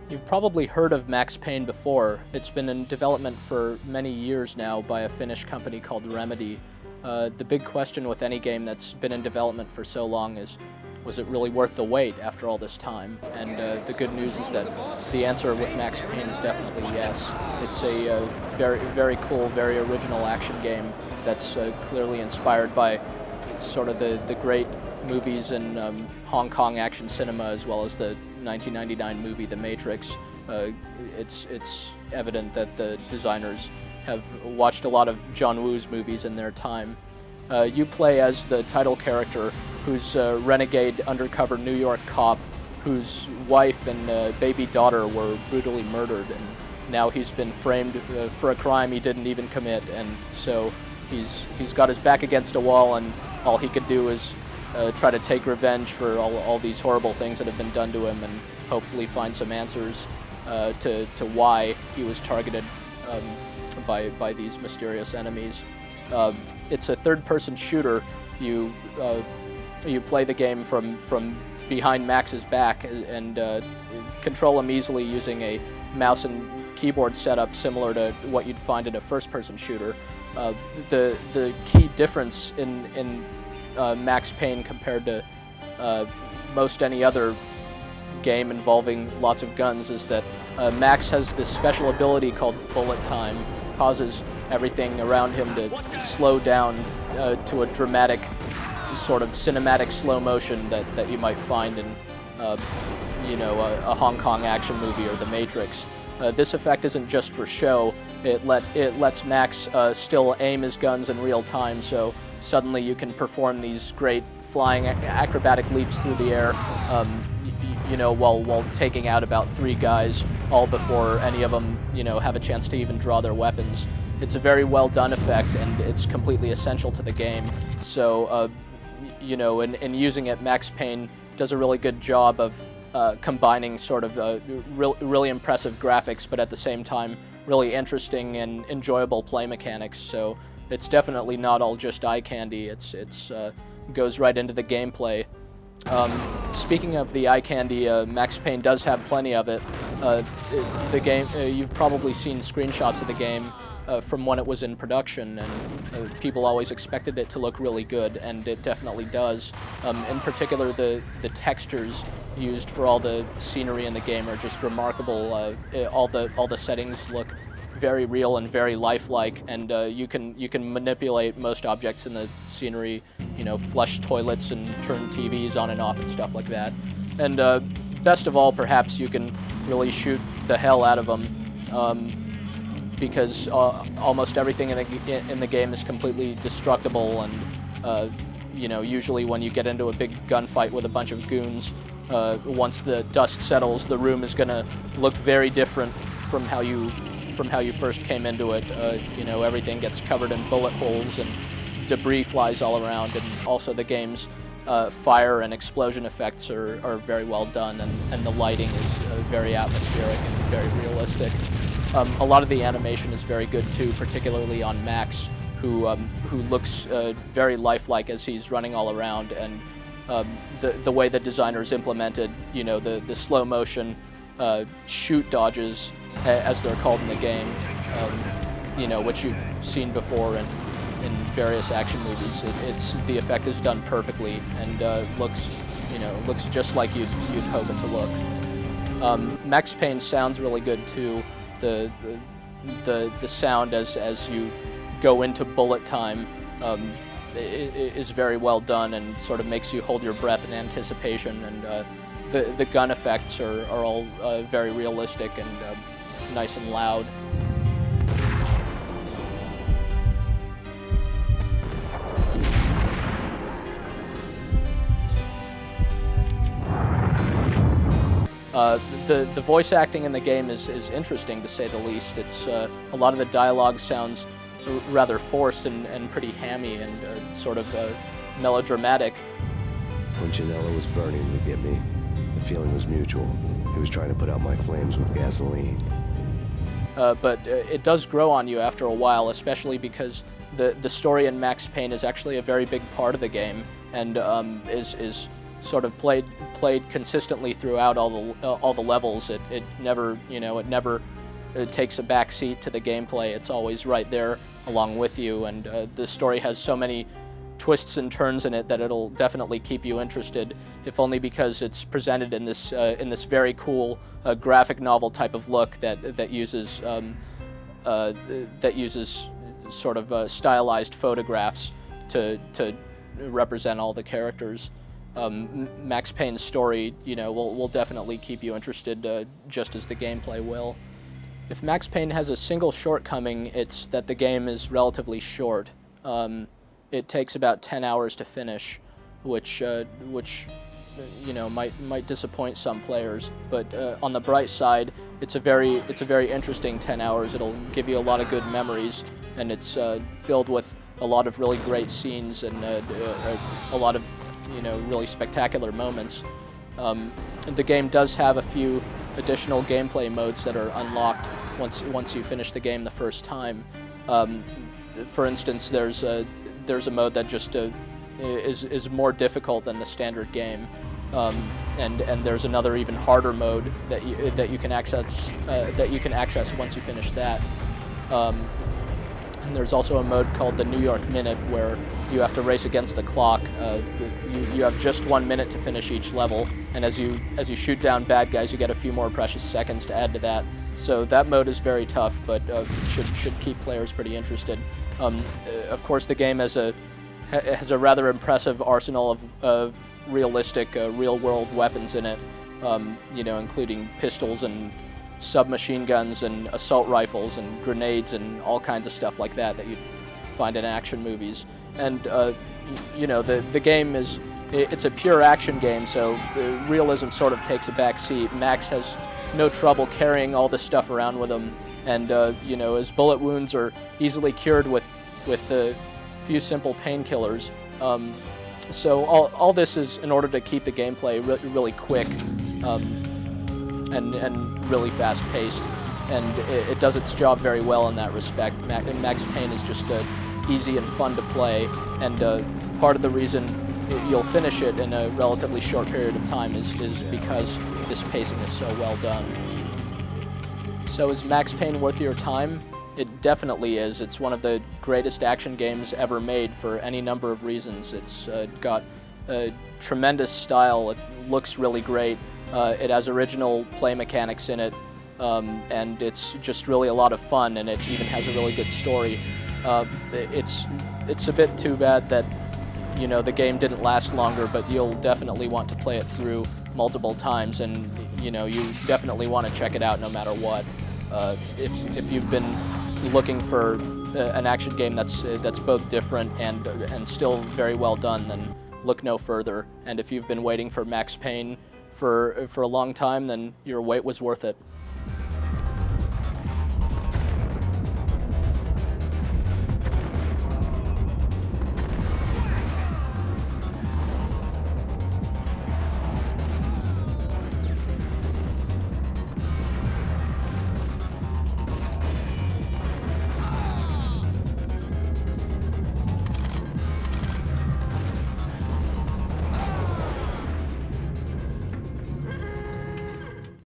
You've probably heard of Max Payne before. It's been in development for many years now by a Finnish company called Remedy. The big question with any game that's been in development for so long is, was it really worth the wait after all this time? And the good news is that the answer with Max Payne is definitely yes. It's a very cool, very original action game that's clearly inspired by sort of the great movies in Hong Kong action cinema, as well as the 1999 movie The Matrix. It's evident that the designers have watched a lot of John Woo's movies in their time. You play as the title character, who's a renegade undercover New York cop whose wife and baby daughter were brutally murdered, and now he's been framed for a crime he didn't even commit, and so he's got his back against a wall, and all he could do is try to take revenge for all these horrible things that have been done to him, and hopefully find some answers to why he was targeted by these mysterious enemies. It's a third-person shooter. You play the game from behind Max's back and control him easily using a mouse and keyboard setup similar to what you'd find in a first-person shooter. The key difference in Max Payne compared to most any other game involving lots of guns is that Max has this special ability called bullet time. Causes everything around him to slow down to a dramatic sort of cinematic slow motion that you might find in a Hong Kong action movie or The Matrix. This effect isn't just for show. It lets Max still aim his guns in real time, so suddenly you can perform these great flying acrobatic leaps through the air, while taking out about 3 guys, all before any of them, have a chance to even draw their weapons. It's a very well done effect, and it's completely essential to the game. So, in using it, Max Payne does a really good job of combining sort of really impressive graphics, but at the same time, really interesting and enjoyable play mechanics. So it's definitely not all just eye candy. It's goes right into the gameplay. Speaking of the eye candy, Max Payne does have plenty of it. The game, you've probably seen screenshots of the game from when it was in production, and people always expected it to look really good, and it definitely does. In particular, the textures used for all the scenery in the game are just remarkable. All the settings look very real and very lifelike, and you can manipulate most objects in the scenery, flush toilets and turn TVs on and off and stuff like that. And best of all, perhaps, you can really shoot the hell out of them, because almost everything in the game is completely destructible, and usually when you get into a big gunfight with a bunch of goons, once the dust settles, the room is going to look very different from how you first came into it. Everything gets covered in bullet holes and debris flies all around, and also the game's fire and explosion effects are very well done, and the lighting is very atmospheric and very realistic. A lot of the animation is very good too, particularly on Max, who looks very lifelike as he's running all around, and the way the designers implemented, the slow motion shoot dodges, as they're called in the game, which you've seen before in various action movies. The effect is done perfectly, and looks just like you'd hope it to look. Max Payne sounds really good too. The sound as you go into bullet time is very well done, and sort of makes you hold your breath in anticipation, and the gun effects are all very realistic and nice and loud. The voice acting in the game is interesting, to say the least. It's a lot of the dialogue sounds rather forced and pretty hammy and sort of melodramatic. When Janela was burning to get me, the feeling was mutual. He was trying to put out my flames with gasoline. But it does grow on you after a while, especially because the story in Max Payne is actually a very big part of the game, and is sort of played consistently throughout all the levels. It never, you know, it takes a back seat to the gameplay. It's always right there along with you, and the story has so many twists and turns in it that it'll definitely keep you interested, if only because it's presented in this very cool graphic novel type of look that uses sort of stylized photographs to represent all the characters. Max Payne's story, you know, will definitely keep you interested, just as the gameplay will. If Max Payne has a single shortcoming, it's that the game is relatively short. It takes about 10 hours to finish, which you know might disappoint some players. But on the bright side, it's a very interesting 10 hours. It'll give you a lot of good memories, and it's filled with a lot of really great scenes and a lot of, you know, really spectacular moments. The game does have a few additional gameplay modes that are unlocked once you finish the game the first time. For instance, there's a mode that just is more difficult than the standard game, and there's another even harder mode that you can access once you finish that. And there's also a mode called the New York Minute, where you have to race against the clock. You have just 1 minute to finish each level, and as you shoot down bad guys, you get a few more precious seconds to add to that. So that mode is very tough, but should keep players pretty interested. Of course, the game has a rather impressive arsenal of realistic, real-world weapons in it. You know, including pistols and submachine guns and assault rifles and grenades and all kinds of stuff like that you'd find in action movies. And you know, the game it's a pure action game, so the realism sort of takes a back seat. Max has no trouble carrying all this stuff around with him, and you know, his bullet wounds are easily cured with a few simple painkillers. So all this is in order to keep the gameplay really quick and really fast-paced, and it does its job very well in that respect. Max Payne is just easy and fun to play, and part of the reason you'll finish it in a relatively short period of time is because this pacing is so well done. So is Max Payne worth your time? It definitely is. It's one of the greatest action games ever made for any number of reasons. It's got a tremendous style. It looks really great. It has original play mechanics in it, and it's just really a lot of fun, and it even has a really good story. It's a bit too bad that, you know, the game didn't last longer, but you'll definitely want to play it through multiple times, and you know, you definitely want to check it out no matter what. If you've been looking for an action game that's both different and still very well done, then look no further. And if you've been waiting for Max Payne for a long time, then your wait was worth it.